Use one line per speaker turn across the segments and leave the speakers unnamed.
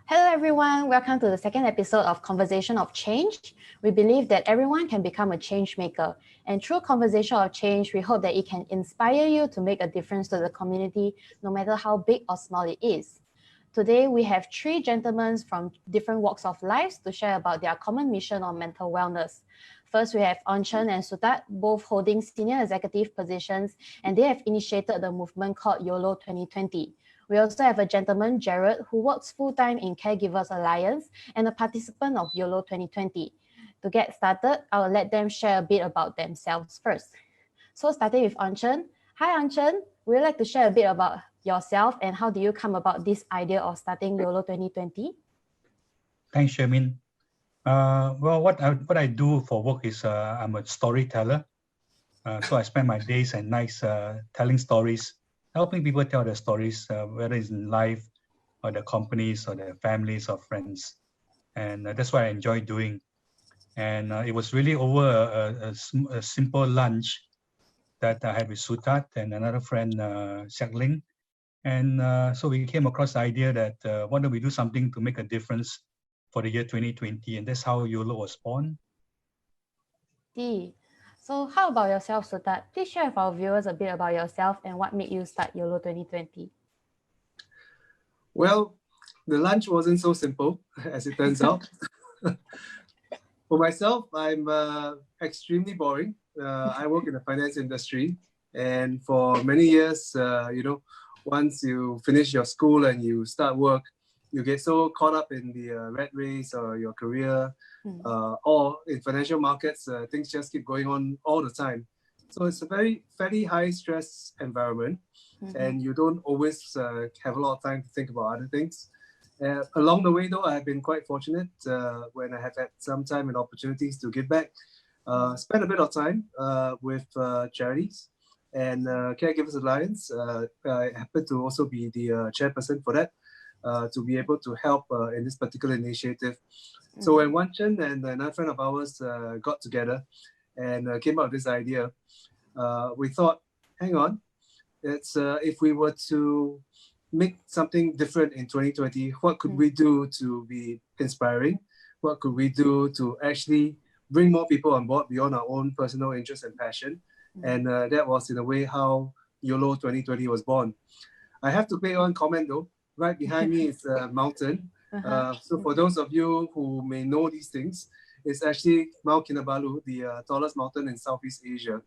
Hello everyone, welcome to the second episode of Conversation of Change. We believe that everyone can become a change maker, and through Conversation of Change, we hope that it can inspire you to make a difference to the community, no matter how big or small it is. Today, we have three gentlemen from different walks of life to share about their common mission on mental wellness. First, we have Onchen and Sutat, both holding senior executive positions, and they have initiated the movement called YOLO 2020. We also have a gentleman, Jared, who works full-time in Caregivers Alliance and a participant of YOLO 2020. To get started, I'll let them share a bit about themselves first. So starting with Onchen. Hi Onchen, would you like to share a bit about yourself and how do you come about this idea of starting YOLO 2020?
Thanks, Shermin. Well, what I do for work is I'm a storyteller. So I spend my days and nights telling stories, helping people tell their stories, whether it's in life or their companies or their families or friends. And that's what I enjoy doing. And it was really over a simple lunch that I had with Sutat and another friend, Xiak Ling. And so we came across the idea that why don't we do something to make a difference for the year 2020, and that's how YOLO was born.
So how about yourself, Sutat? Please share with our viewers a bit about yourself and what made you start YOLO 2020.
Well, the lunch wasn't so simple, as it turns out. For myself, I'm extremely boring. I work in the finance industry, and for many years, once you finish your school and you start work, you get so caught up in the rat race or your career, or in financial markets, things just keep going on all the time. So it's a fairly high stress environment, and you don't always have a lot of time to think about other things. Along the way, though, I have been quite fortunate when I have had some time and opportunities to give back. Spend a bit of time with charities and Caregivers Alliance. I happen to also be the chairperson for that, to be able to help in this particular initiative. So when Wanchen and another friend of ours got together and came up with this idea, we thought, hang on, it's if we were to make something different in 2020, what could we do to be inspiring? What could we do to actually bring more people on board beyond our own personal interest and passion? And that was in a way how YOLO 2020 was born. I have to make one comment though. Right behind me is a mountain. So for those of you who may know these things, it's actually Mount Kinabalu, the tallest mountain in Southeast Asia.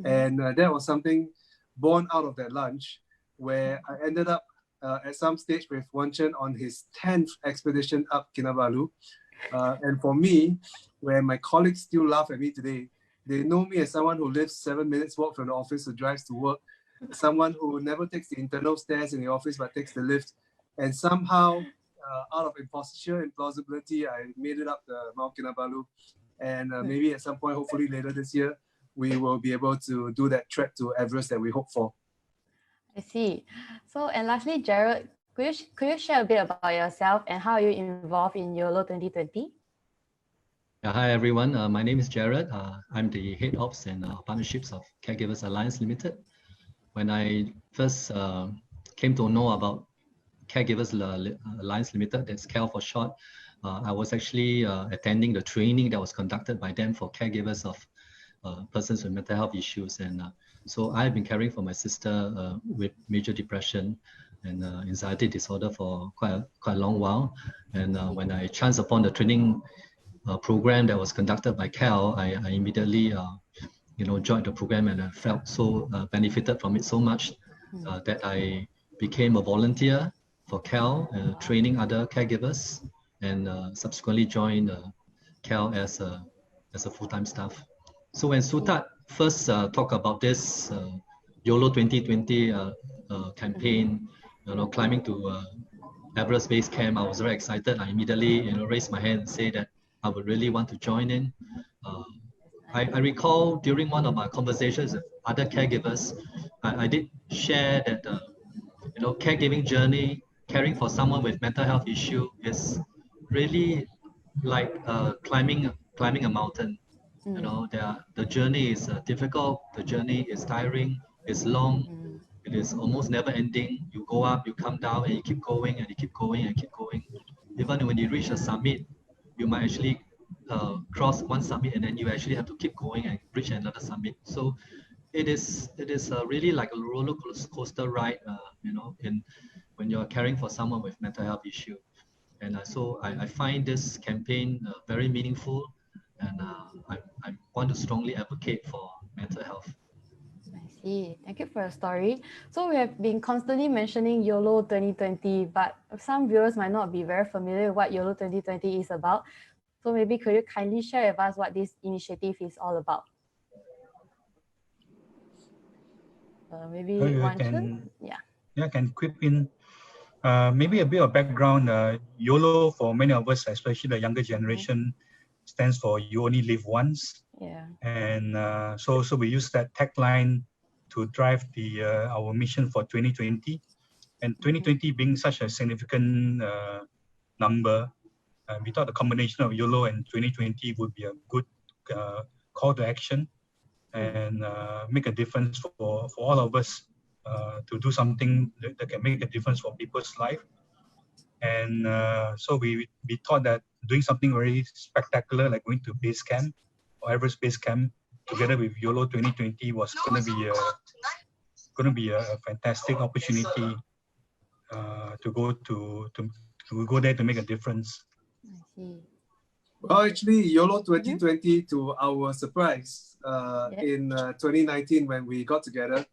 And that was something born out of that lunch, where I ended up at some stage with Wanchen on his 10th expedition up Kinabalu. And for me, where my colleagues still laugh at me today, they know me as someone who lives 7 minutes walk from the office, who drives to work, someone who never takes the internal stairs in the office but takes the lift. And somehow, out of imposture and plausibility, I made it up the Mount Kinabalu. And maybe at some point, hopefully later this year, we will be able to do that trek to Everest that we hope for.
I see. So, and lastly, Jared, could you share a bit about yourself and how are you involved in YOLO 2020?
Hi everyone, my name is Jared. I'm the Head Ops and Partnerships of Caregivers Alliance Limited. When I first came to know about Caregivers Alliance Limited, that's CAL for short, I was actually attending the training that was conducted by them for caregivers of persons with mental health issues. And so I've been caring for my sister with major depression and anxiety disorder for quite a long while. And when I chanced upon the training program that was conducted by CAL, I immediately joined the program, and I felt so benefited from it so much that I became a volunteer for CAL, training other caregivers, and subsequently joined CAL as a full-time staff. So when Sutat first talked about this YOLO 2020 campaign, climbing to Everest Base Camp, I was very excited. I immediately raised my hand and say that I would really want to join in. I recall during one of my conversations with other caregivers, I did share that caregiving journey, caring for someone with mental health issue is really like climbing a mountain. The journey is difficult, the journey is tiring, it's long, it is almost never ending. You go up, you come down, and you keep going and you keep going and keep going. even when you reach a summit, you might actually cross one summit and then you actually have to keep going and reach another summit. So it is really like a roller coaster ride, in when you're caring for someone with mental health issue. And so I find this campaign very meaningful, and I want to strongly advocate for mental health.
I see. Thank you for your story. So we have been constantly mentioning YOLO 2020, but some viewers might not be very familiar with what YOLO 2020 is about. So maybe could you kindly share with us what this initiative is all about? Maybe one should? Yeah.
Yeah, I can quip in. Maybe a bit of background. YOLO for many of us, especially the younger generation, stands for "You Only Live Once."
Yeah.
And so we use that tagline to drive our mission for 2020. And 2020 being such a significant number, we thought the combination of YOLO and 2020 would be a good call to action and make a difference for all of us to do something that can make a difference for people's life. And so we thought that doing something very spectacular like going to base camp or Everest Base Camp together with YOLO 2020 was going to be a fantastic opportunity to go there to make a difference.
I see.
Well, actually, YOLO 2020, to our surprise, in 2019 when we got together,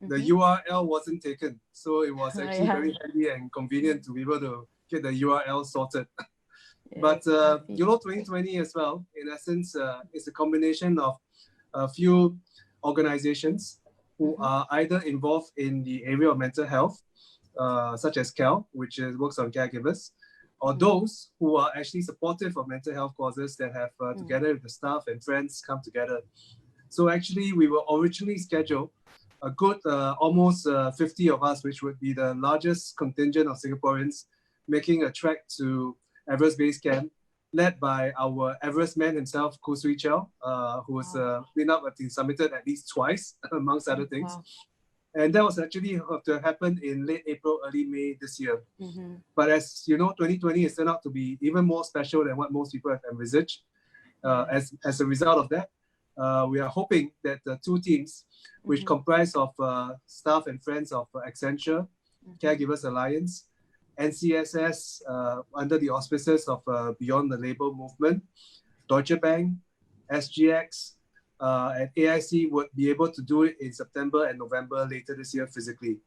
the URL wasn't taken. So it was actually very handy and convenient to be able to get the URL sorted. But YOLO 2020 as well, in essence, is a combination of a few organizations who are either involved in the area of mental health, such as CAL, which works on caregivers, or those who are actually supportive of mental health causes that have together with the staff and friends come together. So actually, we were originally scheduled a good almost 50 of us, which would be the largest contingent of Singaporeans making a trek to Everest Base Camp, led by our Everest man himself, Khoo Swee Chow, who has been up and submitted at least twice, amongst other things.
Wow.
And that was actually to happen in late April, early May this year. But as you know, 2020 has turned out to be even more special than what most people have envisaged. As a result of that, we are hoping that the two teams, which comprise of staff and friends of Accenture, Caregivers Alliance, NCSS, under the auspices of Beyond the Label movement, Deutsche Bank, SGX, and AIC would be able to do it in September and November later this year physically.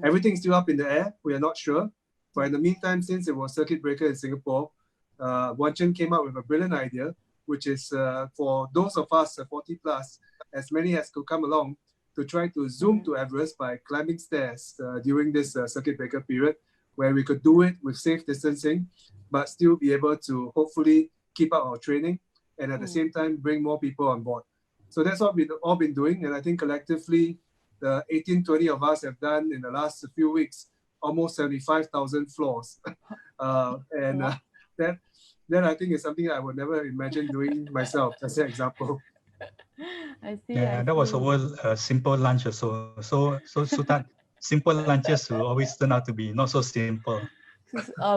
Everything's still up in the air. We are not sure. But in the meantime, since it was circuit breaker in Singapore, Wan Chen came up with a brilliant idea, which is for those of us 40 plus, as many as could come along, to try to zoom to Everest by climbing stairs during this circuit breaker period, where we could do it with safe distancing, but still be able to hopefully keep up our training and at the same time bring more people on board. So that's what we've all been doing. And I think collectively, the 18-20 of us have done in the last few weeks, almost 75,000 floors. That I think is something I would never imagine doing myself, as an example.
I see.
Yeah, that was over a simple lunch or so. So that simple lunches will always turn out to be not so simple.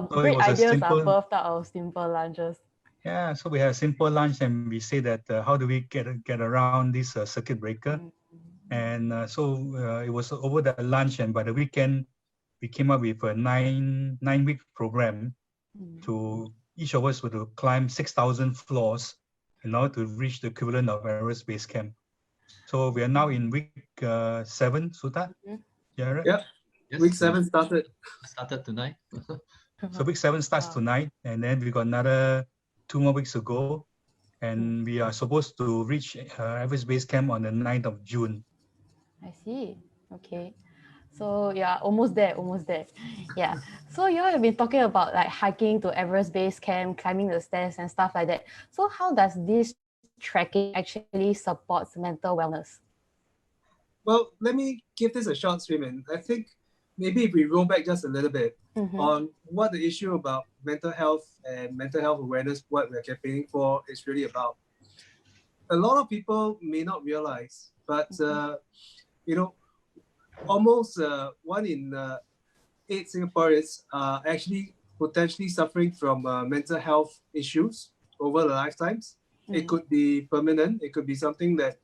Great ideas are birthed out of simple lunches.
Yeah, so we had a simple lunch and we say that how do we get around this circuit breaker? And so it was over the lunch, and by the weekend, we came up with a nine-week program to each of us were to climb 6,000 floors in order to reach the equivalent of Everest Base Camp. So we are now in week 7, Sutha? Jared?
Yeah, yes, week 7 started
tonight.
So week 7 starts tonight, and then we got another 2 more weeks to go, and we are supposed to reach Everest Base Camp on the 9th of June.
I see. Okay. So yeah, almost there. Yeah. So you all have been talking about like hiking to Everest Base Camp, climbing the stairs and stuff like that. So how does this trekking actually supports mental wellness?
Well, let me give this a short swim in. I think maybe if we roll back just a little bit on what the issue about mental health and mental health awareness, what we're campaigning for, is really about. A lot of people may not realize, but almost 1 in 8 Singaporeans are actually potentially suffering from mental health issues over the lifetimes. It could be permanent. It could be something that,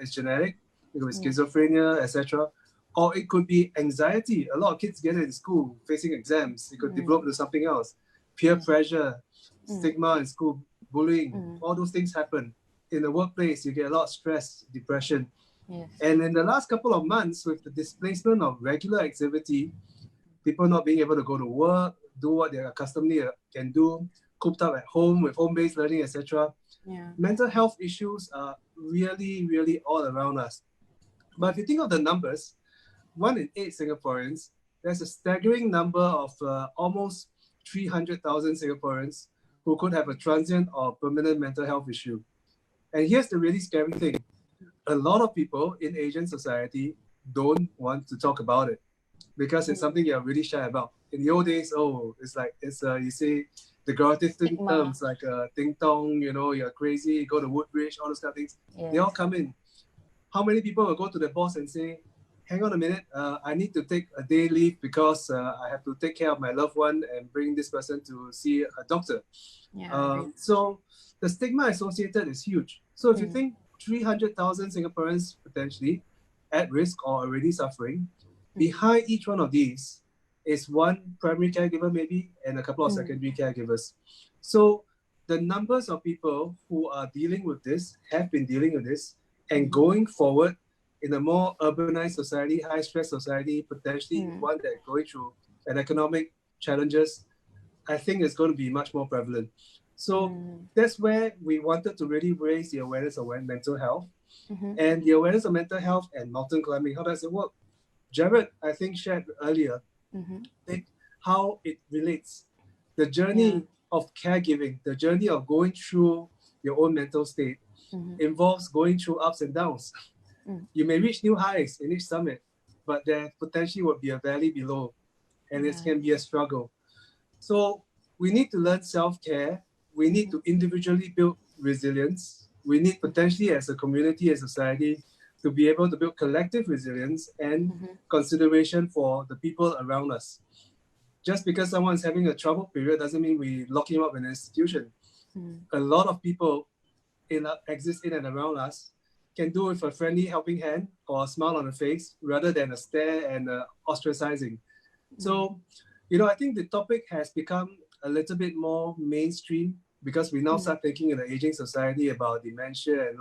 is genetic. It could be schizophrenia, etc. Or it could be anxiety. A lot of kids get it in school, facing exams. It could develop into something else. Peer pressure, stigma in school, bullying, all those things happen. In the workplace, you get a lot of stress, depression.
Yes.
And in the last couple of months, with the displacement of regular activity, people not being able to go to work, do what they accustomed can do, cooped up at home with home-based learning, etc. Mental health issues are really, really all around us. But if you think of the numbers, 1 in 8 Singaporeans, there's a staggering number of almost 300,000 Singaporeans who could have a transient or permanent mental health issue. And here's the really scary thing. A lot of people in Asian society don't want to talk about it because it's something you're really shy about. In the old days, you say decorative terms like ding dong, you're crazy, go to Woodbridge, all those kind of things. They all come in. How many people will go to the boss and say, hang on a minute, I need to take a day leave because I have to take care of my loved one and bring this person to see a doctor. So the stigma associated is huge. So if you think 300,000 Singaporeans potentially at risk or already suffering, behind each one of these is one primary caregiver maybe and a couple of secondary caregivers. So the numbers of people who are dealing with this, have been dealing with this, and going forward in a more urbanized society, high stress society, potentially one that going through an economic challenges, I think is going to be much more prevalent. So that's where we wanted to really raise the awareness of mental health and the awareness of mental health and mountain climbing. How does it work? Jared, I think, shared earlier how it relates. The journey of caregiving, the journey of going through your own mental state involves going through ups and downs. You may reach new highs in each summit, but there potentially will be a valley below, and it can be a struggle. So we need to learn self-care. We need to individually build resilience. We need potentially as a community, as a society, to be able to build collective resilience and consideration for the people around us. Just because someone's having a troubled period doesn't mean we lock him up in an institution. A lot of people exist in and around us can do with a friendly helping hand or a smile on the face rather than a stare and ostracizing. So, I think the topic has become a little bit more mainstream because we now start thinking in the aging society about dementia and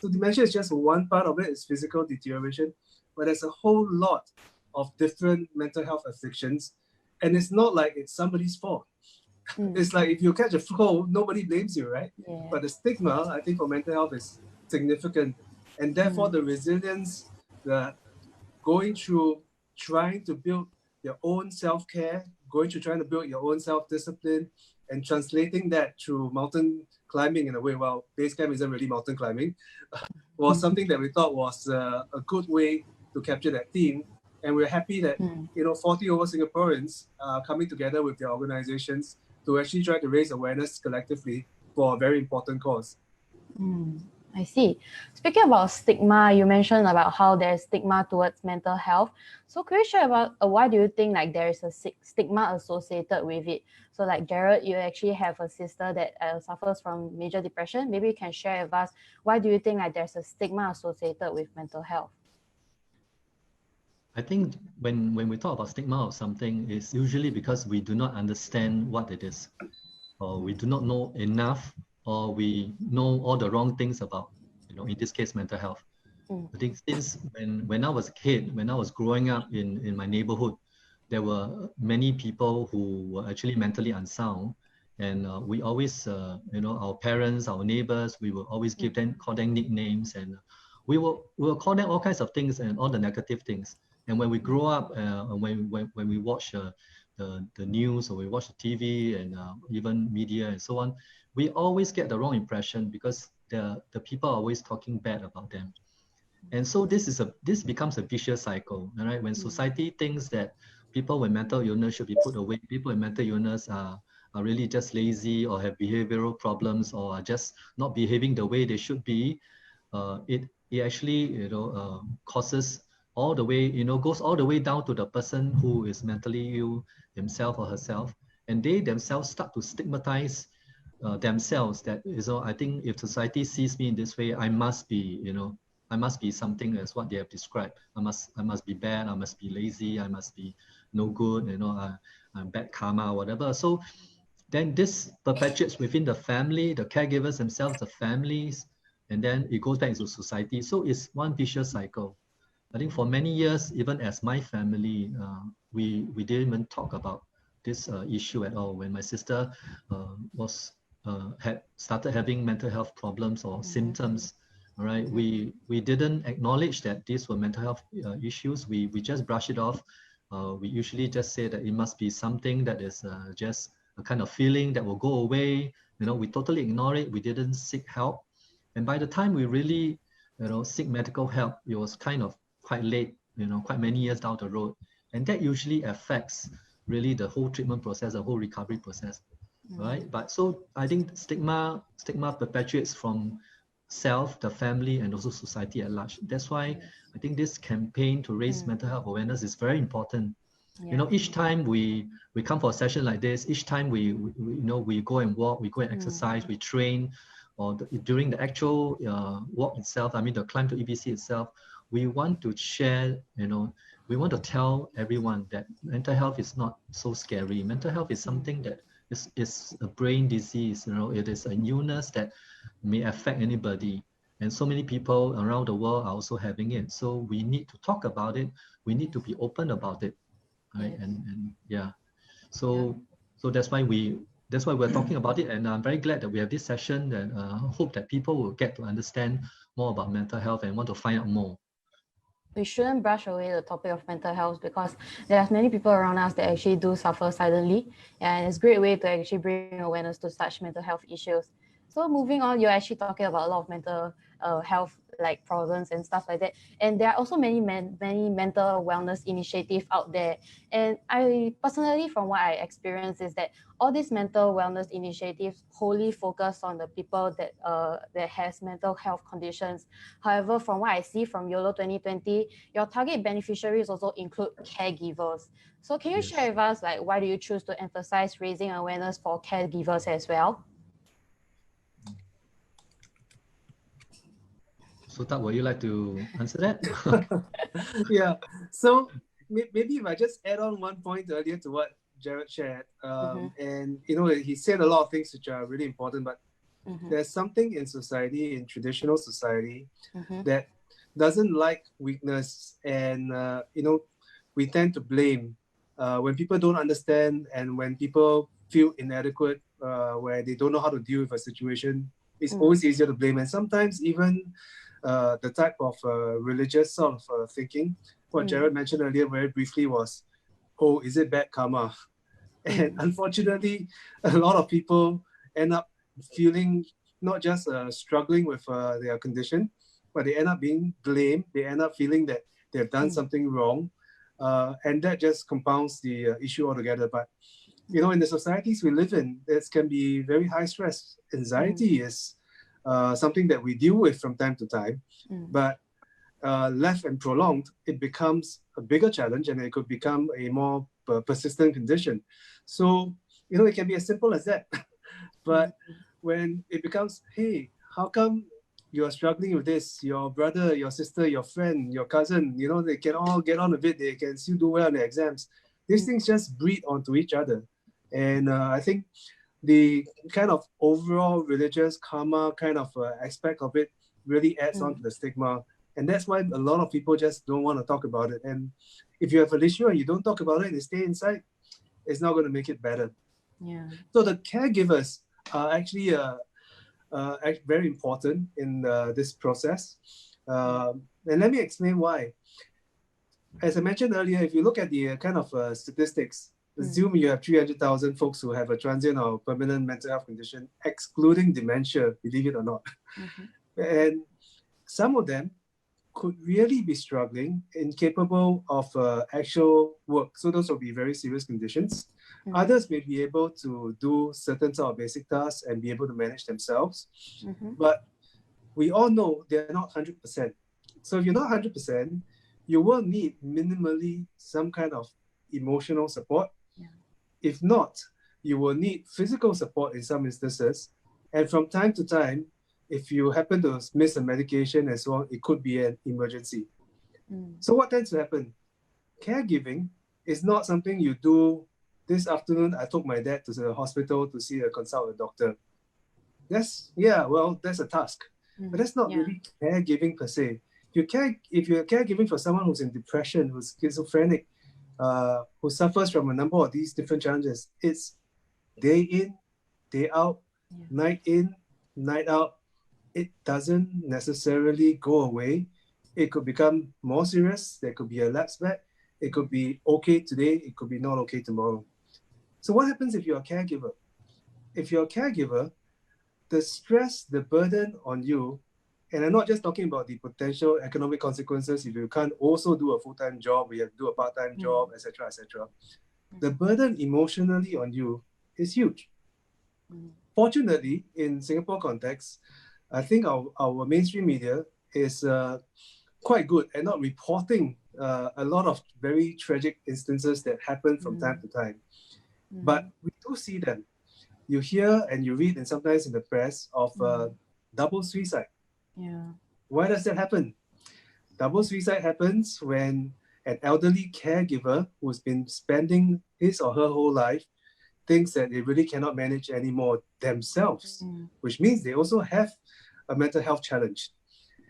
so dementia is just one part of it, it's physical deterioration, but there's a whole lot of different mental health afflictions, and it's not like it's somebody's fault. It's like if you catch a cold, nobody blames you, right? But the stigma, I think, for mental health is significant, and therefore the resilience, the going through trying to build your own self-care, going through trying to build your own self-discipline, and translating that through mountain climbing in a way, well, base camp isn't really mountain climbing, was something that we thought was a good way to capture that theme. And we're happy that 40 over Singaporeans are coming together with their organizations to actually try to raise awareness collectively for a very important cause.
I see. Speaking about stigma, you mentioned about how there's stigma towards mental health. So could you share about why do you think there is a stigma associated with it? So Jared, you actually have a sister that suffers from major depression. Maybe you can share with us, why do you think there's a stigma associated with mental health?
I think when we talk about stigma of something, it's usually because we do not understand what it is, or we do not know enough, or we know all the wrong things about, in this case, mental health. I think since when I was a kid, when I was growing up in my neighborhood, there were many people who were actually mentally unsound. And we always, our parents, our neighbors, we will always call them nicknames, and we will call them all kinds of things and all the negative things. And when we grow up, when we watch the news or we watch the TV and even media and so on, we always get the wrong impression because the people are always talking bad about them. And so this becomes a vicious cycle, right? When society thinks that people with mental illness should be put away, people with mental illness are really just lazy or have behavioral problems or are just not behaving the way they should be, it actually causes all the way, goes all the way down to the person who is mentally ill himself or herself. and they themselves start to stigmatize themselves, that, I think if society sees me in this way, I must be, I must be something as what they have described. I must be bad, I must be lazy, I must be no good, I'm bad karma, whatever. So then this perpetuates within the family, the caregivers themselves, the families, and then it goes back into society. So it's one vicious cycle. I think for many years, even as my family, we didn't even talk about this issue at all. When my sister had started having mental health problems or symptoms, all right, we didn't acknowledge that these were mental health issues. We just brush it off. We usually just say that it must be something that is just a kind of feeling that will go away. We totally ignore it. We didn't seek help. And by the time we really, seek medical help, it was kind of quite late, quite many years down the road. And that usually affects really the whole treatment process, the whole recovery process, right? But so I think stigma perpetuates from self, the family, and also society at large. That's why I think this campaign to raise mental health awareness is very important. Each time we come for a session like this, each time we go and walk, we go and exercise, we train, or during the actual walk itself, I mean the climb to EBC itself, we want to share, we want to tell everyone that mental health is not so scary. Mental health is something that is a brain disease. It is a illness that may affect anybody. And so many people around the world are also having it. So we need to talk about it. We need to be open about it. Right? And yeah. So that's why we're talking about it. And I'm very glad that we have this session, and hope that people will get to understand more about mental health and want to find out more.
We shouldn't brush away the topic of mental health, because there are many people around us that actually do suffer silently, and it's a great way to actually bring awareness to such mental health issues. So moving on, you're actually talking about a lot of mental health like problems and stuff like that, and there are also many mental wellness initiatives out there. And I personally, from what I experienced, is that all these mental wellness initiatives wholly focus on the people that has mental health conditions. However, from what I see from YOLO 2020, your target beneficiaries also include caregivers. So can you share with us, like, why do you choose to emphasize raising awareness for caregivers as well?
So Tat, would you like to answer that?
Yeah. So maybe if I just add on one point earlier to what Jared shared, and he said a lot of things which are really important, but there's something in society, in traditional society, that doesn't like weakness, and we tend to blame when people don't understand, and when people feel inadequate, where they don't know how to deal with a situation. It's always easier to blame, and sometimes even the type of religious sort of thinking. What Jared mentioned earlier very briefly was, oh, is it bad karma? And unfortunately, a lot of people end up feeling not just struggling with their condition, but they end up being blamed. They end up feeling that they've done something wrong. And that just compounds the issue altogether. But, in the societies we live in, it can be very high stress. Anxiety is something that we deal with from time to time, but left and prolonged, it becomes a bigger challenge, and it could become a more persistent condition. So, it can be as simple as that. But when it becomes, hey, how come you are struggling with this? Your brother, your sister, your friend, your cousin, they can all get on with it. They can still do well in their exams. These things just breed onto each other. And I think the kind of overall religious karma kind of aspect of it really adds on to the stigma. And that's why a lot of people just don't want to talk about it. And if you have an issue and you don't talk about it and you stay inside, it's not going to make it better.
Yeah.
So the caregivers are actually very important in this process. And let me explain why. As I mentioned earlier, if you look at the kind of statistics, assume you have 300,000 folks who have a transient or permanent mental health condition, excluding dementia, believe it or not. And some of them could really be struggling, incapable of actual work. So those will be very serious conditions. Others may be able to do certain sort of basic tasks and be able to manage themselves. But we all know they're not 100%. So if you're not 100%, you will need minimally some kind of emotional support. If not, you will need physical support in some instances. And from time to time, if you happen to miss a medication and so on, it could be an emergency. So what tends to happen? Caregiving is not something you do. This afternoon, I took my dad to the hospital to consult a doctor. That's a task, but that's not really caregiving per se. If you're caregiving for someone who's in depression, who's schizophrenic, who suffers from a number of these different challenges, it's day in, day out, night in, night out. It doesn't necessarily go away. It could become more serious. There could be a lapse back. It could be okay today. It could be not okay tomorrow. So what happens if you're a caregiver? If you're a caregiver, the stress, the burden on you, and I'm not just talking about the potential economic consequences if you can't also do a full-time job, you have to do a part-time job, etc., etc. The burden emotionally on you is huge. Fortunately, in Singapore context, I think our mainstream media is quite good at not reporting a lot of very tragic instances that happen from time to time. But we do see them. You hear and you read, and sometimes in the press, of double suicide. Why does that happen? Double suicide happens when an elderly caregiver who's been spending his or her whole life thinks that they really cannot manage anymore themselves, which means they also have a mental health challenge.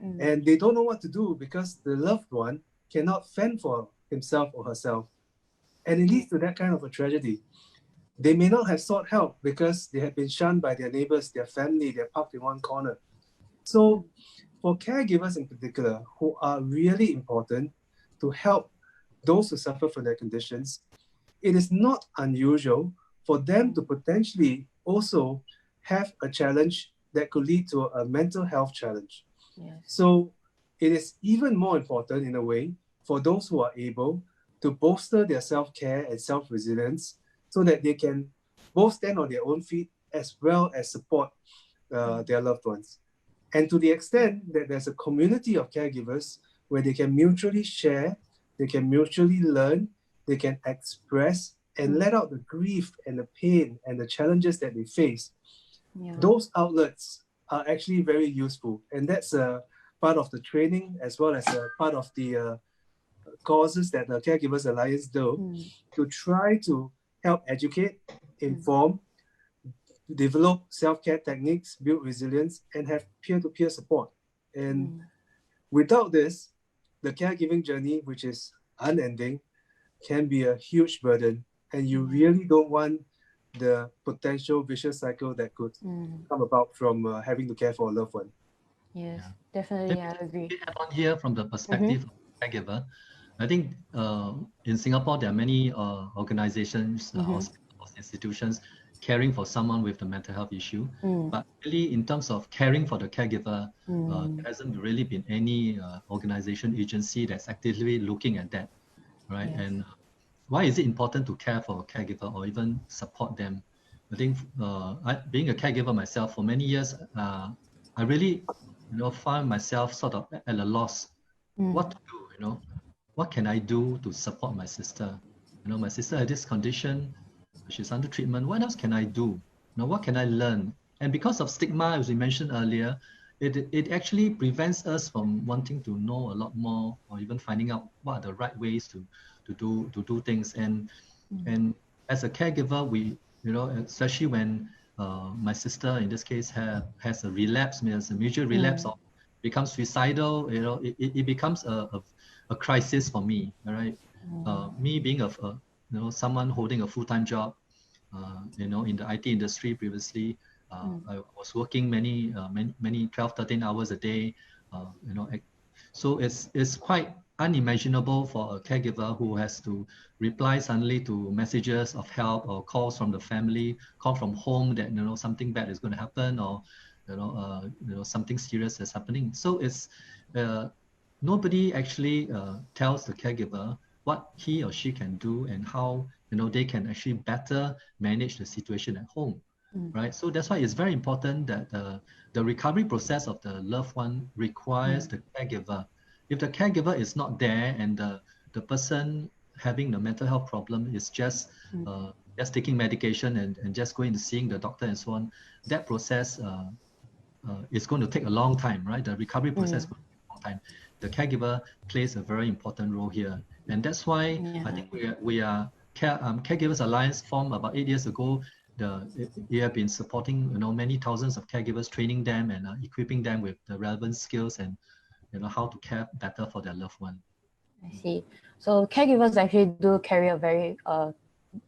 And they don't know what to do because the loved one cannot fend for himself or herself. And it leads to that kind of a tragedy. They may not have sought help because they have been shunned by their neighbors, their family, they're parked in one corner. So for caregivers in particular, who are really important to help those who suffer from their conditions, it is not unusual for them to potentially also have a challenge that could lead to a mental health challenge. So it is even more important in a way for those who are able to bolster their self-care and self-resilience so that they can both stand on their own feet as well as support their loved ones. And to the extent that there's a community of caregivers where they can mutually share, they can mutually learn, they can express and let out the grief and the pain and the challenges that they face, those outlets are actually very useful. And that's a part of the training as well as a part of the causes that the Caregivers Alliance do to try to help educate, inform, develop self-care techniques, build resilience, and have peer-to-peer support. And without this, the caregiving journey, which is unending, can be a huge burden. And you really don't want the potential vicious cycle that could come about from having to care for a loved one.
Yes, definitely, I agree.
Add on here from the perspective of caregiver, I think in Singapore, there are many organizations, hospitals, institutions caring for someone with the mental health issue. But really, in terms of caring for the caregiver, there hasn't really been any organization, agency that's actively looking at that, right? And why is it important to care for a caregiver or even support them? I think being a caregiver myself for many years, I really, found myself sort of at a loss. What to do? What can I do to support my sister? My sister had this condition, she's under treatment. What else can I do? What can I learn? And because of stigma, as we mentioned earlier, it actually prevents us from wanting to know a lot more or even finding out what are the right ways to do things. And as a caregiver, we, especially when my sister in this case has a relapse, has a major relapse or becomes suicidal, it becomes a crisis for me. All right, me being someone holding a full-time job, in the IT industry previously, I was working many 12, 13 hours a day, so it's quite unimaginable for a caregiver who has to reply suddenly to messages of help or calls from the family, call from home that something bad is going to happen or something serious is happening. So it's nobody actually tells the caregiver what he or she can do and how they can actually better manage the situation at home, right? So that's why it's very important that the recovery process of the loved one requires the caregiver. If the caregiver is not there and the person having the mental health problem is just just taking medication and just going and seeing the doctor and so on, that process is going to take a long time, right? The recovery process will take a long time. The caregiver plays a very important role here. And that's why I think we are Caregivers Alliance formed about 8 years ago. We have been supporting many thousands of caregivers, training them and equipping them with the relevant skills and how to care better for their loved one.
I see. So caregivers actually do carry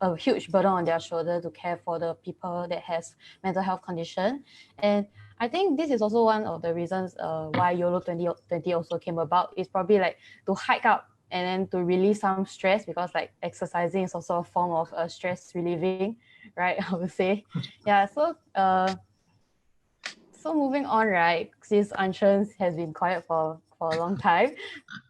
a huge burden on their shoulder to care for the people that has mental health condition. And I think this is also one of the reasons why YOLO 2020 also came about. Is probably like to hike up and then to release some stress, because like exercising is also a form of stress relieving, right? I would say. Yeah, so moving on, right? Since Anshan has been quiet for a long time,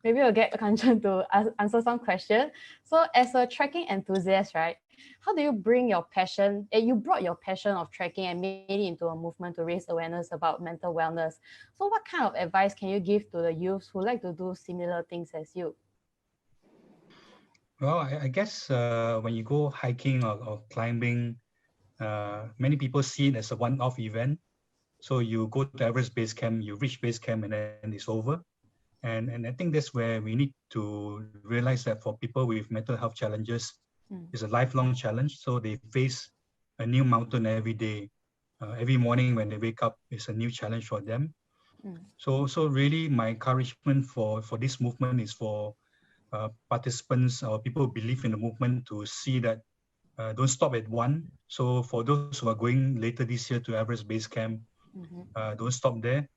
maybe we'll get Anshan to answer some questions. So as a trekking enthusiast, right, how do you bring your passion, you brought your passion of trekking and made it into a movement to raise awareness about mental wellness. So what kind of advice can you give to the youths who like to do similar things as you?
Well, I guess when you go hiking or climbing, many people see it as a one-off event. So you go to Everest Base Camp, you reach base camp, and then it's over. And I think that's where we need to realize that for people with mental health challenges, it's a lifelong challenge. So they face a new mountain every day. Every morning when they wake up, it's a new challenge for them. So really my encouragement for this movement is for participants or people who believe in the movement to see that don't stop at one. So for those who are going later this year to Everest Base Camp, don't stop there.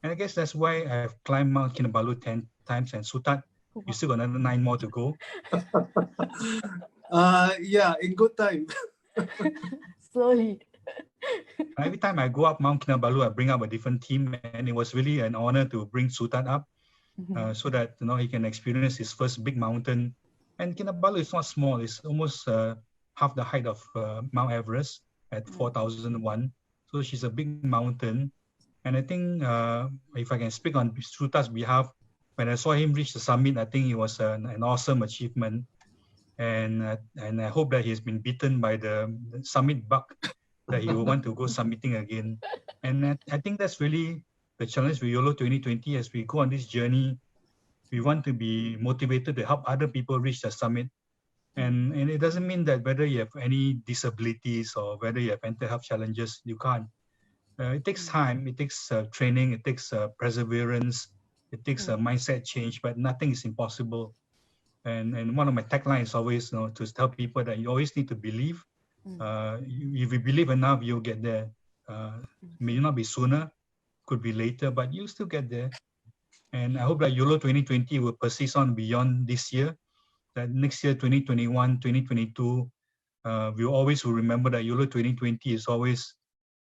And I guess that's why I've climbed Mount Kinabalu 10 times, and Sutat, you still got another 9 more to go.
Yeah, in good time.
Slowly.
Every time I go up Mount Kinabalu, I bring up a different team, and it was really an honor to bring Sutat up so that he can experience his first big mountain. And Kinabalu is not small; it's almost half the height of Mount Everest at 4,001. So she's a big mountain. And I think if I can speak on Sutat's behalf, when I saw him reach the summit, I think it was an awesome achievement. And I hope that he's been beaten by the summit bug, that he will want to go summiting again. And I think that's really the challenge with YOLO 2020. As we go on this journey, we want to be motivated to help other people reach the summit. And it doesn't mean that whether you have any disabilities or whether you have mental health challenges, you can't. It takes time, it takes training, it takes perseverance, it takes a mindset change, but nothing is impossible. And one of my taglines is always to tell people that you always need to believe. If you believe enough, you'll get there. May not be sooner, could be later, but you'll still get there. And I hope that YOLO 2020 will persist on beyond this year, that next year, 2021, 2022, we always will remember that YOLO 2020 is always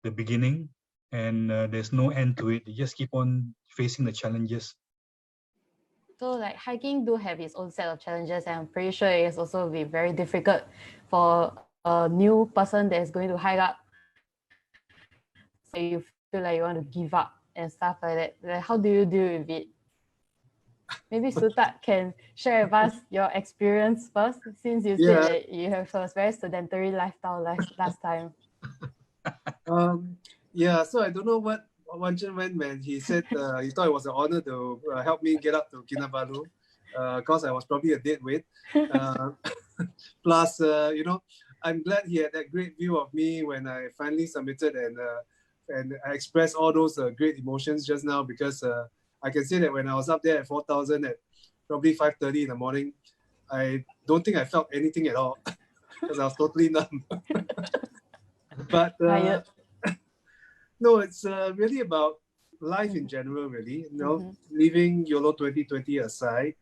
the beginning, and there's no end to it. You just keep on facing the challenges.
So like hiking do have its own set of challenges, and I'm pretty sure it's also be very difficult for a new person that is going to hike up. So you feel like you want to give up and stuff like that. Like, how do you deal with it? Maybe Sutat can share with us your experience first, since you said that you have a very sedentary lifestyle last time.
Yeah, so I don't know what Wanchan went when he said he thought it was an honor to help me get up to Kinabalu, because I was probably a dead weight. Plus, I'm glad he had that great view of me when I finally submitted, and I expressed all those great emotions just now, because I can say that when I was up there at 4,000 at probably 5:30 in the morning, I don't think I felt anything at all because I was totally numb. But no, it's really about life in general, really. Leaving YOLO 2020 aside,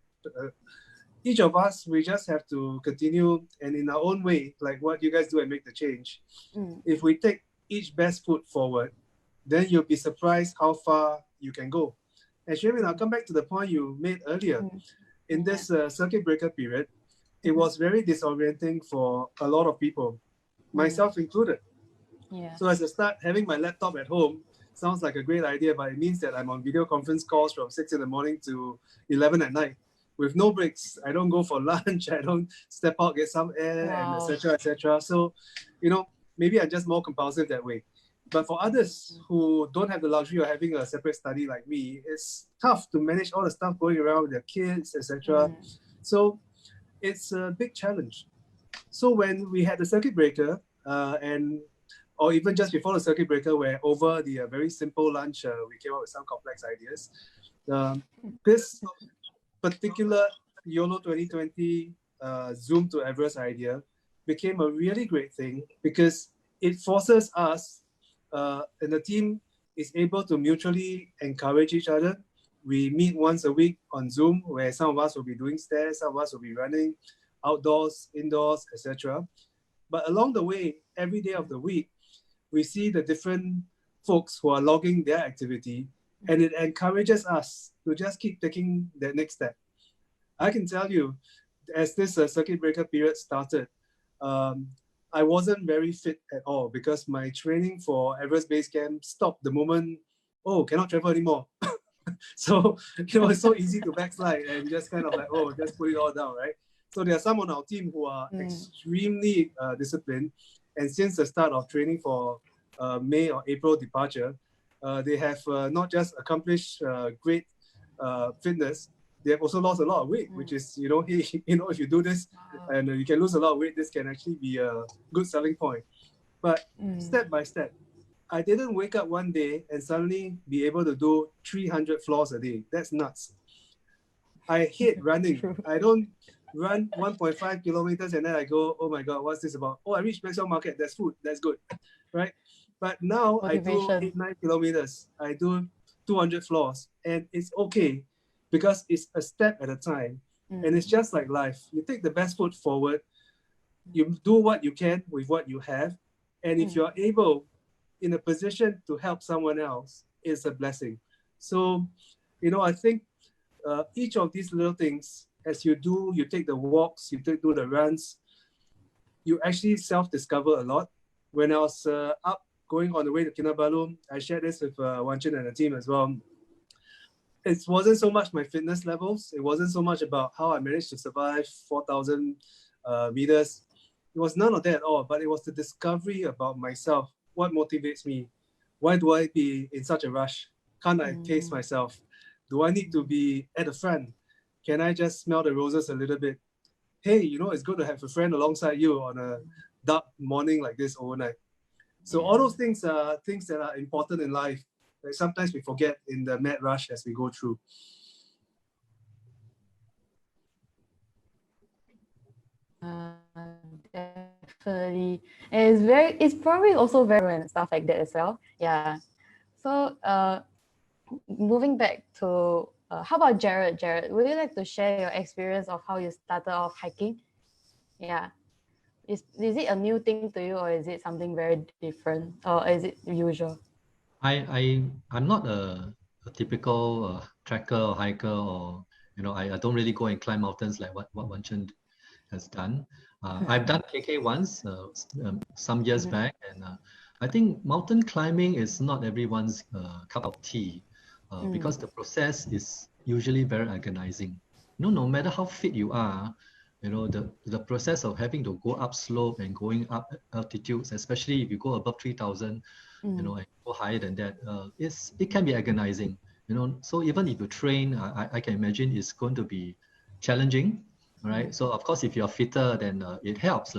each of us, we just have to continue, and in our own way, like what you guys do and make the change. If we take each best foot forward, then you'll be surprised how far you can go. And Sherwin, I'll come back to the point you made earlier. In this circuit breaker period, it was very disorienting for a lot of people, myself included. So as I start having my laptop at home, sounds like a great idea, but it means that I'm on video conference calls from 6 in the morning to 11 at night. with no breaks. I don't go for lunch. I don't step out, get some air, and etc. etc. So, you know, maybe I'm just more compulsive that way. But for others who don't have the luxury of having a separate study like me, it's tough to manage all the stuff going around with their kids, etc. So it's a big challenge. So when we had the circuit breaker, or even just before the circuit breaker, where over the very simple lunch, we came up with some complex ideas. This particular YOLO 2020 Zoom to Everest idea became a really great thing because it forces us, and the team is able to mutually encourage each other. We meet once a week on Zoom, where some of us will be doing stairs, some of us will be running outdoors, indoors, etc. But along the way, every day of the week, we see the different folks who are logging their activity, and it encourages us to just keep taking that next step. I can tell you, as this circuit breaker period started, I wasn't very fit at all because my training for Everest Base Camp stopped the moment, oh, cannot travel anymore. So it was so easy to backslide and just kind of like, oh, just put it all down, right? So there are some on our team who are extremely disciplined. And since the start of training for May or April departure, they have not just accomplished great fitness, they have also lost a lot of weight, which is, you know, if you do this and you can lose a lot of weight, this can actually be a good selling point. But step by step, I didn't wake up one day and suddenly be able to do 300 floors a day. That's nuts. I hate running. I don't run 1.5 kilometers and then I go, oh my God, what's this about? Oh, I reached Maxwell Market. That's food. That's good, right? But now
Motivation.
I do 8-9 kilometers. I do 200 floors and it's okay because it's a step at a time. And it's just like life. You take the best foot forward. You do what you can with what you have. And if you're able in a position to help someone else, it's a blessing. So, you know, I think each of these little things, as you do, you take the walks, you do the runs, you actually self-discover a lot. When I was up going on the way to Kinabalu, I shared this with Wanchin and the team as well. It wasn't so much my fitness levels. It wasn't so much about how I managed to survive 4,000 meters. It was none of that at all, but it was the discovery about myself. What motivates me? Why do I be in such a rush? Can't I taste myself? Do I need to be at the front? Can I just smell the roses a little bit? Hey, you know, it's good to have a friend alongside you on a dark morning like this overnight. So all those things are things that are important in life. Like sometimes we forget in the mad rush as we go through.
Definitely. And it's probably also very and stuff like that as well. Yeah. So moving back to how about Jared? Jared, would you like to share your experience of how you started off hiking? Yeah. Is it a new thing to you or is it something very different or is it usual?
I'm not a typical trekker or hiker, or you know, I don't really go and climb mountains like what Wanchin has done. I've done KK once some years back, and I think mountain climbing is not everyone's cup of tea because the process is usually very agonizing. You know, no matter how fit you are, you know, the process of having to go up slope and going up altitudes, especially if you go above 3,000, you know, and go higher than that, it can be agonizing. You know, so even if you train, I can imagine it's going to be challenging. Right. So of course, if you're fitter, then it helps,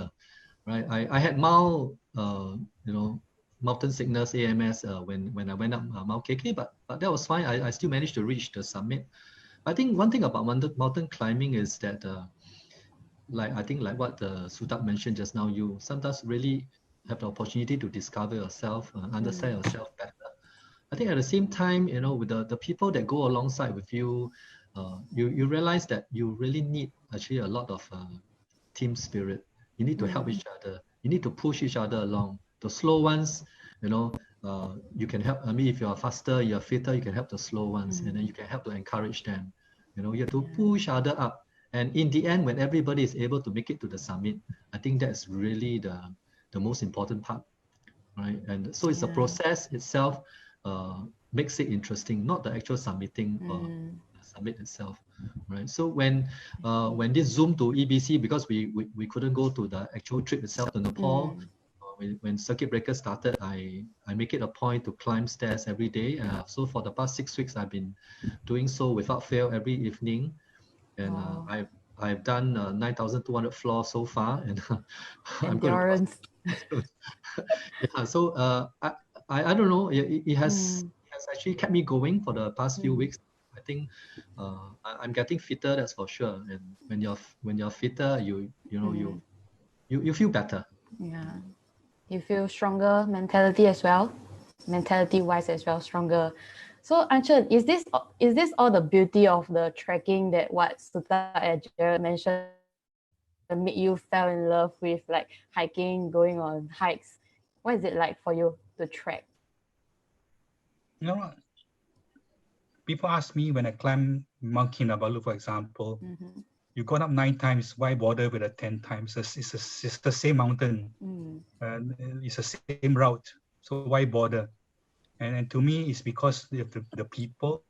right? I had mild, you know, mountain sickness (AMS) when I went up Mount KK, but that was fine. I still managed to reach the summit. I think one thing about mountain climbing is that, like what Sudak mentioned just now, you sometimes really have the opportunity to discover yourself, understand yourself better. I think at the same time, you know, with the people that go alongside with you, you realize that you really need actually a lot of team spirit. You need to help each other. You need to push each other along. The slow ones, you know, you can help. I mean, if you are faster, you're fitter, you can help the slow ones, and then you can help to encourage them. You know, you have to push other up. And in the end, when everybody is able to make it to the summit, I think that's really the most important part, right? And so it's the process itself makes it interesting, not the actual submitting summit itself, right? So when this Zoom to EBC, because we couldn't go to the actual trip itself to Nepal, when circuit breaker started, I make it a point to climb stairs every day. So for the past 6 weeks, I've been doing so without fail every evening, and I've done 9,200 floors so far, and I'm going to cross. Yeah, so I don't know. It has actually kept me going for the past few weeks. I think I'm getting fitter. That's for sure. And when you're fitter, you feel better.
Yeah. You feel stronger mentality as well, mentality-wise as well, stronger. So Anchal, is this all the beauty of the trekking that what Suta and Jared mentioned that made you fell in love with like hiking, going on hikes? What is it like for you to trek?
You know, people ask me when I climb Mount Kinabalu, for example, you got up 9 times, why bother with a 10 times? It's the same mountain, and it's the same route, so why bother? And to me, it's because the people,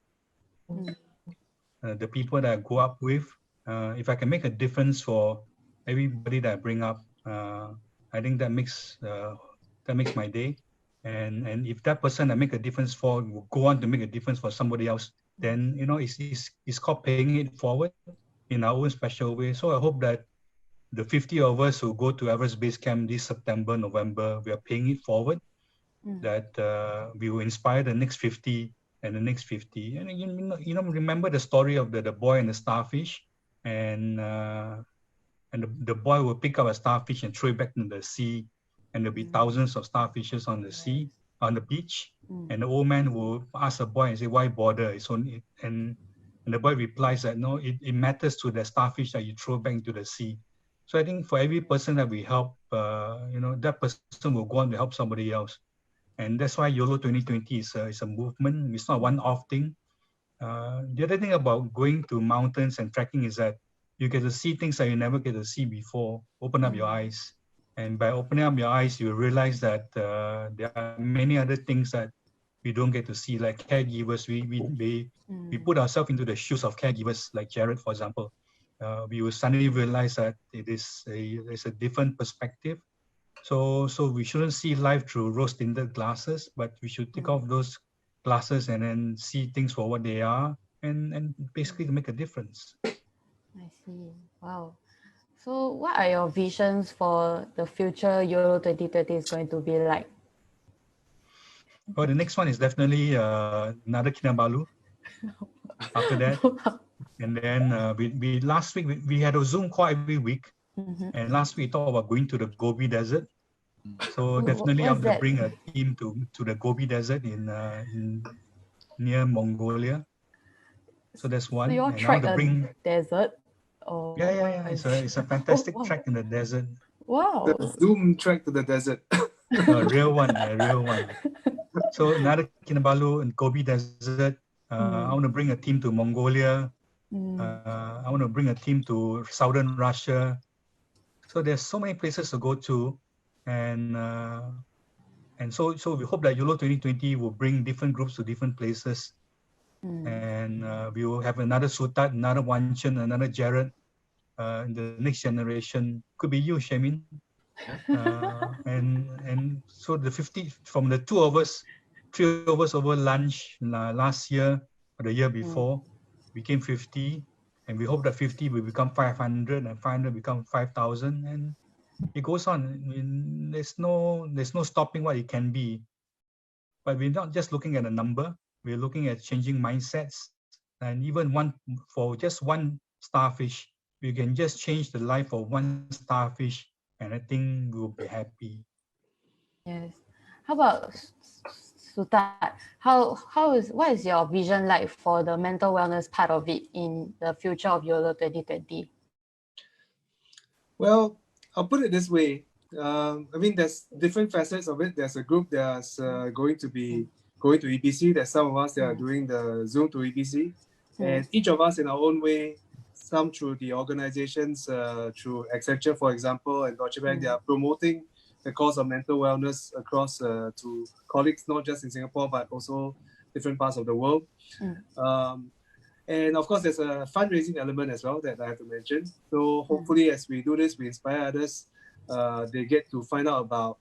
the people that I go up with. If I can make a difference for everybody that I bring up, I think that makes my day. And if that person I make a difference for will go on to make a difference for somebody else, then it's called paying it forward in our own special way. So I hope that the 50 of us who go to Everest Base Camp this September, November, we are paying it forward, that we will inspire the next 50 and the next 50. And remember the story of the boy and the starfish, and the boy will pick up a starfish and throw it back into the sea, and there'll be thousands of starfishes on the sea, on the beach, and the old man will ask the boy and say, why bother? It's only, and the boy replies that no, it matters to the starfish that you throw back into the sea. So I think for every person that we help, that person will go on to help somebody else. And that's why YOLO 2020 is a movement. It's not a one-off thing. The other thing about going to mountains and trekking is that you get to see things that you never get to see before. Open up your eyes. And by opening up your eyes, you realize that there are many other things that we don't get to see, like caregivers. We put ourselves into the shoes of caregivers, like Jared, for example. We will suddenly realize that it's a different perspective. So we shouldn't see life through rose-tinted glasses, but we should take off those glasses and then see things for what they are, and basically to make a difference.
I see. Wow. So what are your visions for the future YOLO 2030 is going to be like?
Well, the next one is definitely another Kinabalu. After that, and then we last week we had a Zoom call every week, and last week we talked about going to the Gobi Desert. So definitely I'm going to bring a team to the Gobi Desert in near Mongolia. So that's one.
So you all
and
trek
a
desert? Oh,
yeah. It's a fantastic trek in the desert.
Wow.
The Zoom trek to the desert.
A real one. So another Kinabalu and Gobi Desert. I want to bring a team to Mongolia. I want to bring a team to southern Russia. So there's so many places to go to, and so we hope that YOLO 2020 will bring different groups to different places, and we will have another Sutat, another Wanchan, another Jared in the next generation. Could be you, Shemin. And so the 50 from the 3 of us over lunch last year or the year before became 50, and we hope that 50 will become 500 and 500 become 5,000, and it goes on. I mean, there's no stopping what it can be. But we're not just looking at a number, we're looking at changing mindsets, and even for just one starfish, we can just change the life of one starfish, and I think we'll be happy.
Yes. How about Sutat? What is your vision like for the mental wellness part of it in the future of YOLO 2020?
Well, I'll put it this way. I mean, there's different facets of it. There's a group that's going to be going to EBC. There's some of us that are doing the Zoom to EBC. And each of us in our own way, some through the organizations, through Accenture, for example, and Deutsche Bank, they are promoting the cause of mental wellness across to colleagues, not just in Singapore, but also different parts of the world. And of course, there's a fundraising element as well that I have to mention. So hopefully, as we do this, we inspire others. They get to find out about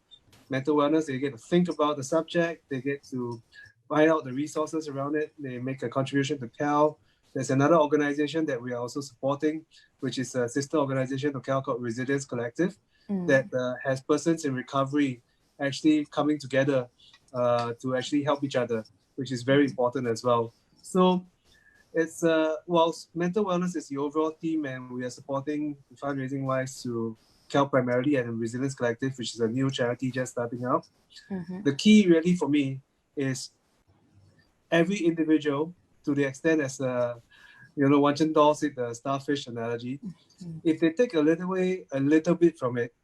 mental wellness. They get to think about the subject. They get to find out the resources around it. They make a contribution to CAL. There's another organization that we are also supporting, which is a sister organization to CAL called Resilience Collective, that has persons in recovery actually coming together to actually help each other, which is very important as well. So it's whilst mental wellness is the overall theme, and we are supporting fundraising wise to CAL primarily and Resilience Collective, which is a new charity just starting out. The key really for me is every individual, to the extent as Wanchan Doll said, the starfish analogy, if they take a little bit from it,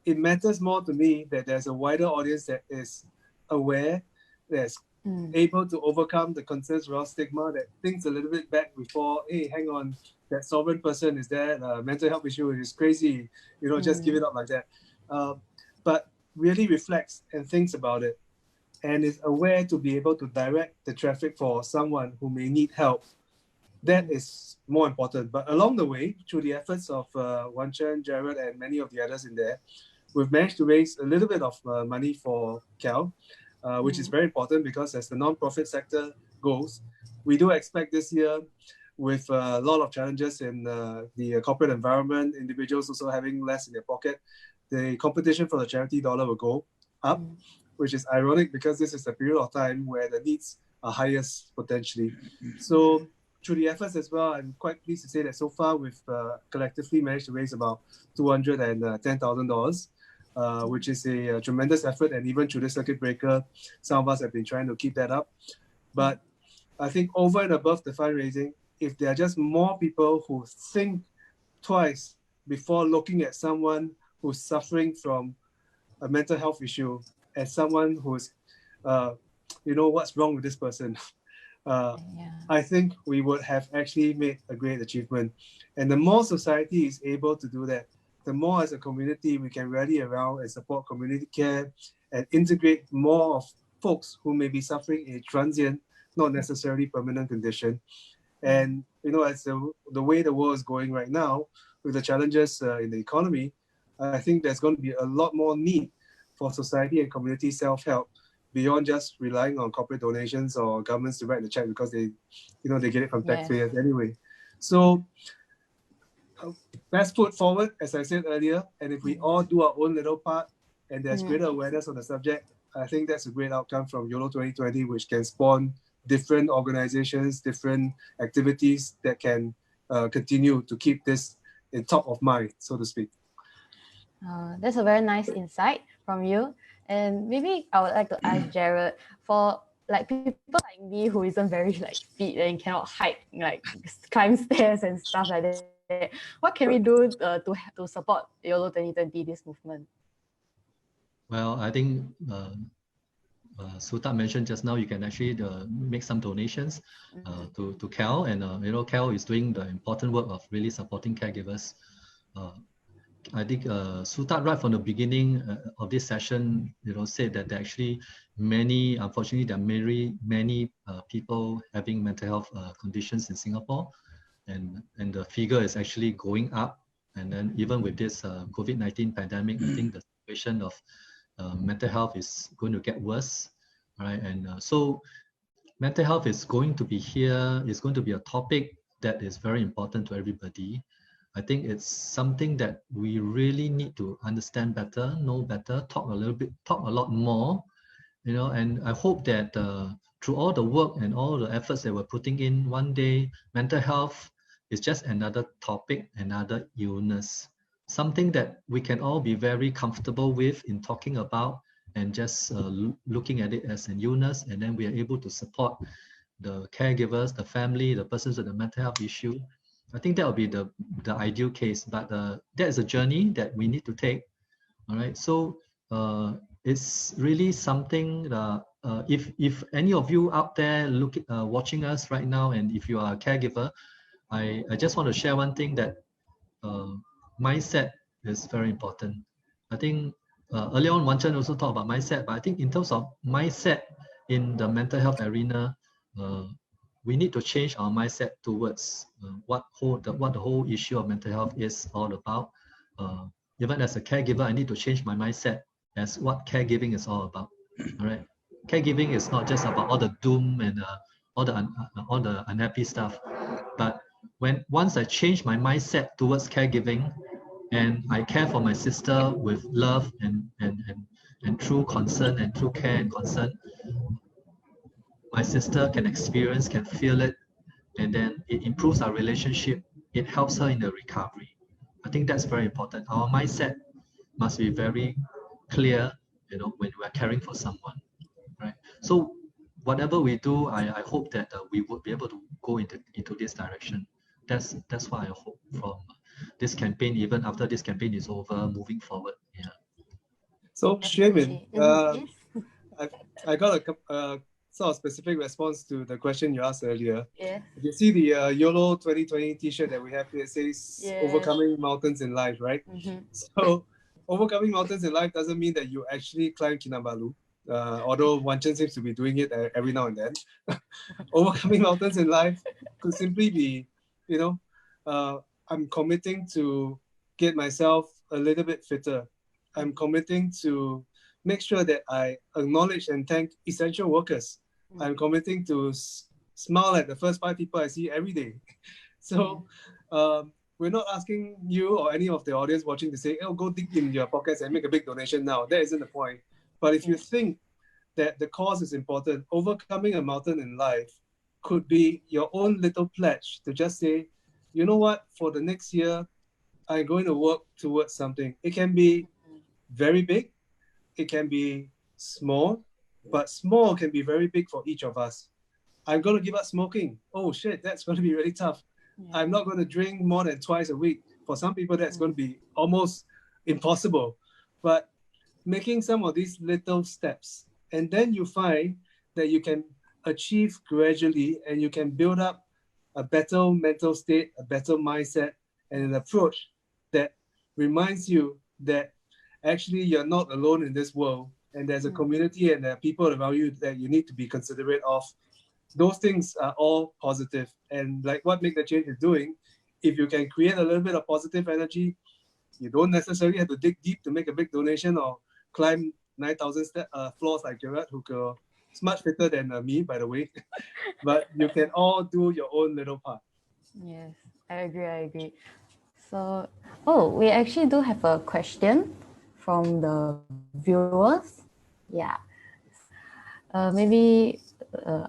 it matters more to me that there's a wider audience that is aware, that's able to overcome the concerns around stigma, that thinks a little bit back before, hey, hang on, that sovereign person, is that a mental health issue? It is crazy, just give it up like that. But really reflects and thinks about it and is aware to be able to direct the traffic for someone who may need help. That is more important. But along the way, through the efforts of Wanchan, Jared, and many of the others in there, we've managed to raise a little bit of money for CAL, which is very important because as the non-profit sector goes, we do expect this year, with a lot of challenges in the corporate environment, individuals also having less in their pocket, the competition for the charity dollar will go up, which is ironic because this is the period of time where the needs are highest potentially. So through the efforts as well, I'm quite pleased to say that so far we've collectively managed to raise about $210,000, which is a tremendous effort. And even through the circuit breaker, some of us have been trying to keep that up. But I think over and above the fundraising, if there are just more people who think twice before looking at someone who's suffering from a mental health issue as someone who's, what's wrong with this person, I think we would have actually made a great achievement. And the more society is able to do that, the more as a community we can rally around and support community care and integrate more of folks who may be suffering a transient, not necessarily permanent condition. And, as the way the world is going right now, with the challenges in the economy, I think there's going to be a lot more need for society and community self-help beyond just relying on corporate donations or governments to write the check because they get it from taxpayers anyway. So best foot forward, as I said earlier, and if we all do our own little part and there's greater awareness on the subject, I think that's a great outcome from YOLO 2020, which can spawn different organizations, different activities that can continue to keep this in top of mind, so to speak.
That's a very nice insight from you. And maybe I would like to ask Jared, for people like me who isn't very fit and cannot hike, climb stairs and stuff like that, what can we do to support YOLO 2020, this movement?
Well, I think Sutat mentioned just now, you can actually make some donations to CAL, and CAL is doing the important work of really supporting caregivers. I think Sutat right from the beginning of this session, said that there are actually unfortunately, there are many people having mental health conditions in Singapore, and the figure is actually going up. And then even with this COVID-19 pandemic, I think the situation of mental health is going to get worse, right? And so mental health is going to be here, is going to be a topic that is very important to everybody. I think it's something that we really need to understand better, know better, talk a lot more, and I hope that through all the work and all the efforts that we're putting in, one day mental health is just another topic, another illness, something that we can all be very comfortable with in talking about and just looking at it as an illness, and then we are able to support the caregivers, the family, the persons with the mental health issue. I think that will be the ideal case, but that is a journey that we need to take. All right, so it's really something that if any of you out there watching us right now, and if you are a caregiver, I just want to share one thing, that mindset is very important. I think earlier on, Wanchan also talked about mindset, but I think in terms of mindset in the mental health arena, we need to change our mindset towards what the whole issue of mental health is all about. Even as a caregiver, I need to change my mindset as what caregiving is all about. All right, caregiving is not just about all the doom and all the unhappy stuff, but once I change my mindset towards caregiving, and I care for my sister with love and true concern and true care and concern, my sister can experience, can feel it, and then it improves our relationship. It helps her in the recovery. I think that's very important. Our mindset must be very clear, when we're caring for someone, right? So whatever we do, I hope that we would be able to go into this direction. That's what I hope from this campaign, even after this campaign is over, moving forward. Yeah.
So, Xuemin,
Yes.
I got a sort of specific response to the question you asked earlier.
Yeah.
You see the YOLO 2020 t-shirt that we have here, it says
Yeah.
overcoming mountains in life, right? So overcoming mountains in life doesn't mean that you actually climb Kinabalu, although Wanchen seems to be doing it every now and then. Overcoming mountains in life could simply be, I'm committing to get myself a little bit fitter. I'm committing to make sure that I acknowledge and thank essential workers. I'm committing to smile at the first 5 people I see every day. So we're not asking you or any of the audience watching to say, oh, go dig in your pockets and make a big donation now. That isn't the point. But if you think that the cause is important, overcoming a mountain in life could be your own little pledge to just say, you know what, for the next year, I'm going to work towards something. It can be very big, it can be small, but small can be very big for each of us. I'm going to give up smoking. Oh shit, that's going to be really tough. Yeah. I'm not going to drink more than twice a week. For some people, that's going to be almost impossible. But making some of these little steps, and then you find that you can achieve gradually and you can build up a better mental state, a better mindset, and an approach that reminds you that actually you're not alone in this world, and there's a community and there are people around you that you need to be considerate of. Those things are all positive. And like what Make the Change is doing, if you can create a little bit of positive energy, you don't necessarily have to dig deep to make a big donation or climb 9,000 floors like Gerard, who is much fitter than me, by the way. But you can all do your own little part.
Yes, I agree. So, we actually do have a question from the viewers. Yeah. Maybe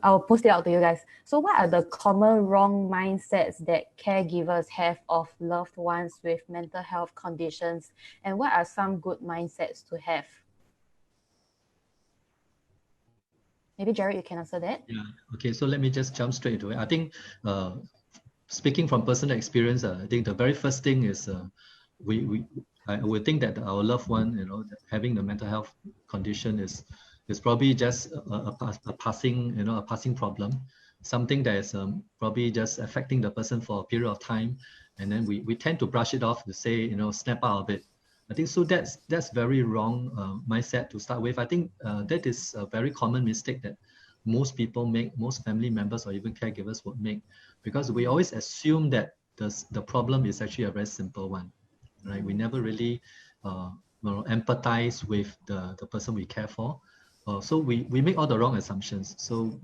I'll post it out to you guys. So what are the common wrong mindsets that caregivers have of loved ones with mental health conditions? And what are some good mindsets to have? Maybe Jared, you can answer that.
Yeah, okay, so let me just jump straight into it. I think speaking from personal experience, I think the very first thing is I would think that our loved one, having the mental health condition is probably just a passing problem, something that is probably just affecting the person for a period of time, and then we tend to brush it off to say, snap out of it. I think so that's very wrong mindset to start with. I think that is a very common mistake that most people make, most family members or even caregivers would make, because we always assume that the problem is actually a very simple one, right? We never really empathize with the person we care for. So we make all the wrong assumptions. So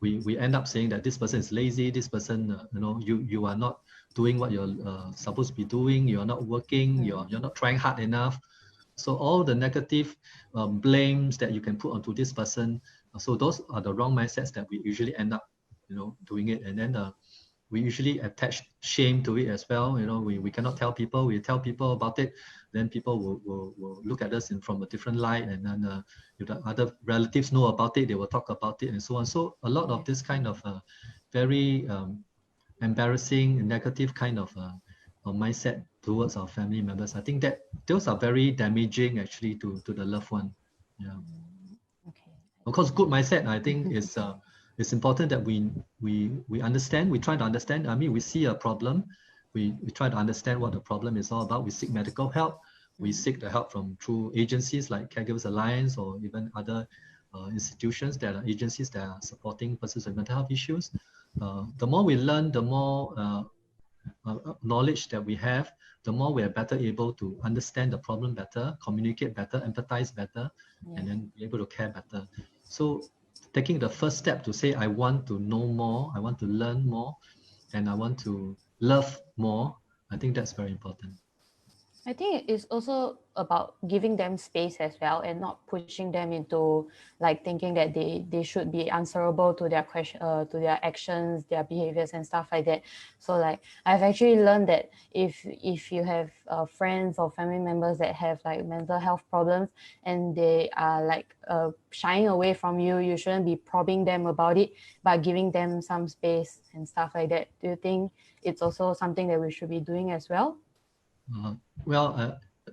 we end up saying that this person is lazy, this person, you are not doing what you're supposed to be doing, you're not working, you're not trying hard enough. So all the negative blames that you can put onto this person, so those are the wrong mindsets that we usually end up, doing it. And then we usually attach shame to it as well. We cannot tell people. We tell people about it, then people will look at us from a different light. And then if the other relatives know about it, they will talk about it and so on. So a lot of this kind of very embarrassing, negative kind of mindset towards our family members, I think that those are very damaging actually to the loved one. Yeah.
Okay.
Of course, good mindset, I think, is it's important that we understand, we try to understand. I mean, we see a problem, we try to understand what the problem is all about. We seek medical help, we seek the help through agencies like Caregivers Alliance or even other institutions that are agencies that are supporting persons with mental health issues. The more we learn, the more knowledge that we have, the more we are better able to understand the problem better, communicate better, empathize better, and then be able to care better. So taking the first step to say, I want to know more, I want to learn more, and I want to love more, I think that's very important.
I think it's also about giving them space as well and not pushing them into like thinking that they should be answerable to their question, to their actions, their behaviors and stuff like that. So like I've actually learned that if you have friends or family members that have like mental health problems and they are like shying away from you, you shouldn't be probing them about it, but giving them some space and stuff like that. Do you think it's also something that we should be doing as well?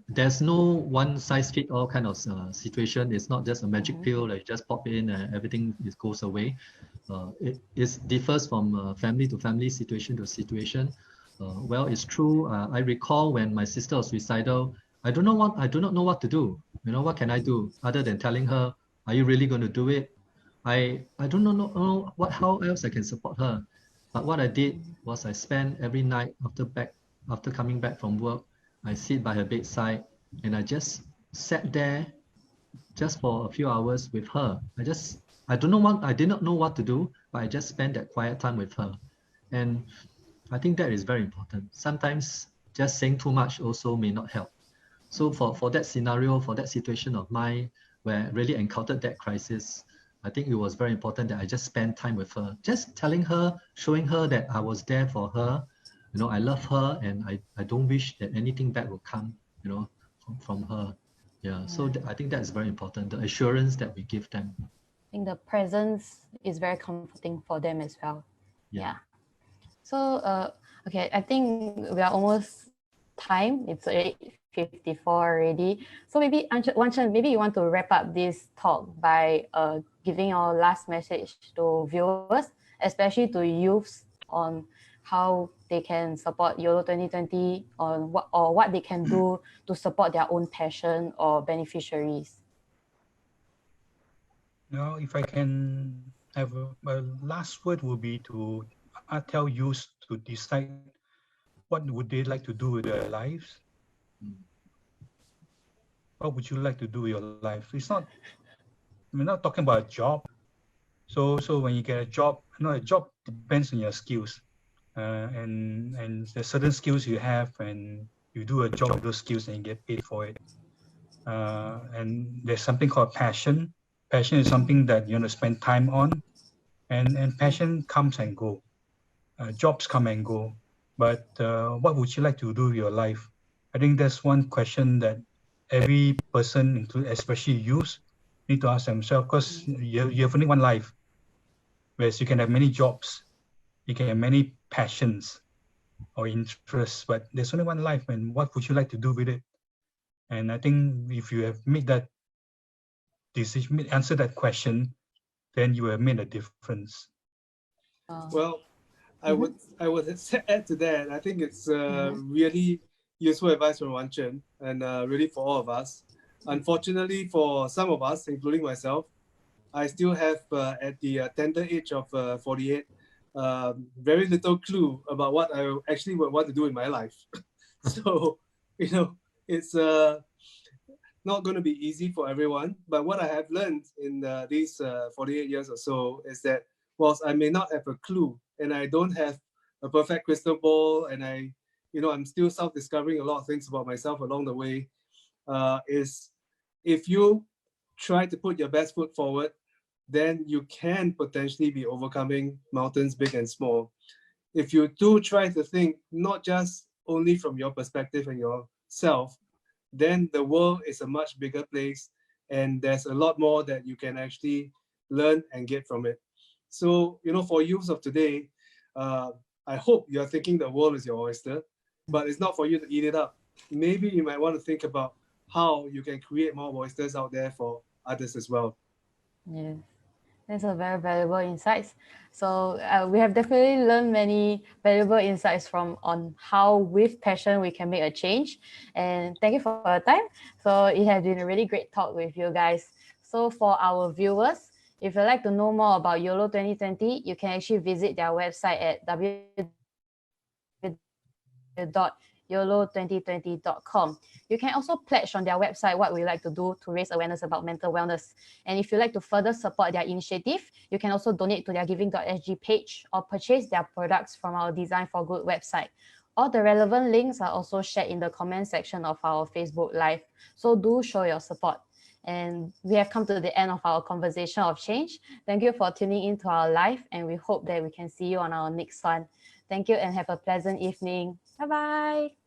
There's no one size fit all kind of situation. It's not just a magic pill that you just pop in and everything goes away. It differs from family to family, situation to situation. Well, it's true. I recall when my sister was suicidal, I do not know what to do. You know, what can I do other than telling her, are you really going to do it? I don't know how else I can support her. But what I did was I spent every night after coming back from work, I sit by her bedside and I just sat there just for a few hours with her. I did not know what to do, but I just spent that quiet time with her. And I think that is very important. Sometimes just saying too much also may not help. So for that scenario, for that situation of mine, where I really encountered that crisis, I think it was very important that I just spend time with her, just telling her, showing her that I was there for her. You know, I love her and I don't wish that anything bad will come, you know, from her. Yeah, so I think that is very important, the assurance that we give them.
I think the presence is very comforting for them as well. Yeah. So, okay, I think we are almost time. It's 8:54 already. So maybe, Wan-Chen, maybe you want to wrap up this talk by giving your last message to viewers, especially to youths, on how they can support YOLO 2020 or what they can do to support their own passion or beneficiaries.
Now, if I can have a last word, would be to tell youth to decide what would they like to do with their lives. What would you like to do with your life? We're not talking about a job. So when you get a job, a job depends on your skills, and there's certain skills you have, and you do a job with those skills and you get paid for it. And there's something called passion. Passion is something that you want to spend time on, and passion comes and go. Jobs come and go, but what would you like to do with your life? I think that's one question that every person, especially youth, need to ask themselves, because you have only one life. Whereas you can have many jobs, you can have many passions or interests, but there's only one life, and what would you like to do with it? And I think if you have made that decision, answer that question, then you have made a difference.
Well, I would add to that. I think it's really useful advice from Wan-Chen, and really for all of us. Unfortunately, for some of us, including myself, I still have at the tender age of 48, very little clue about what I actually would want to do in my life. So, it's not going to be easy for everyone. But what I have learned in these 48 years or so is that whilst I may not have a clue and I don't have a perfect crystal ball, and I'm still self-discovering a lot of things about myself along the way, is if you try to put your best foot forward, then you can potentially be overcoming mountains big and small. If you do try to think not just only from your perspective and yourself, then the world is a much bigger place, and there's a lot more that you can actually learn and get from it. So, for youths of today, I hope you're thinking the world is your oyster, but it's not for you to eat it up. Maybe you might want to think about how you can create more oysters out there for others as well.
Yeah, that's a very valuable insights. So we have definitely learned many valuable insights on how with passion we can make a change. And thank you for your time. So it has been a really great talk with you guys. So for our viewers, If you'd like to know more about YOLO 2020, you can actually visit their website at www.yolo2020.com. You can also pledge on their website what we like to do to raise awareness about mental wellness. And if you'd like to further support their initiative, you can also donate to their giving.sg page or purchase their products from our Design for Good website. All the relevant links are also shared in the comment section of our Facebook Live. So do show your support. And we have come to the end of our conversation of change. Thank you for tuning into our live, and we hope that we can see you on our next one. Thank you and have a pleasant evening. Bye-bye.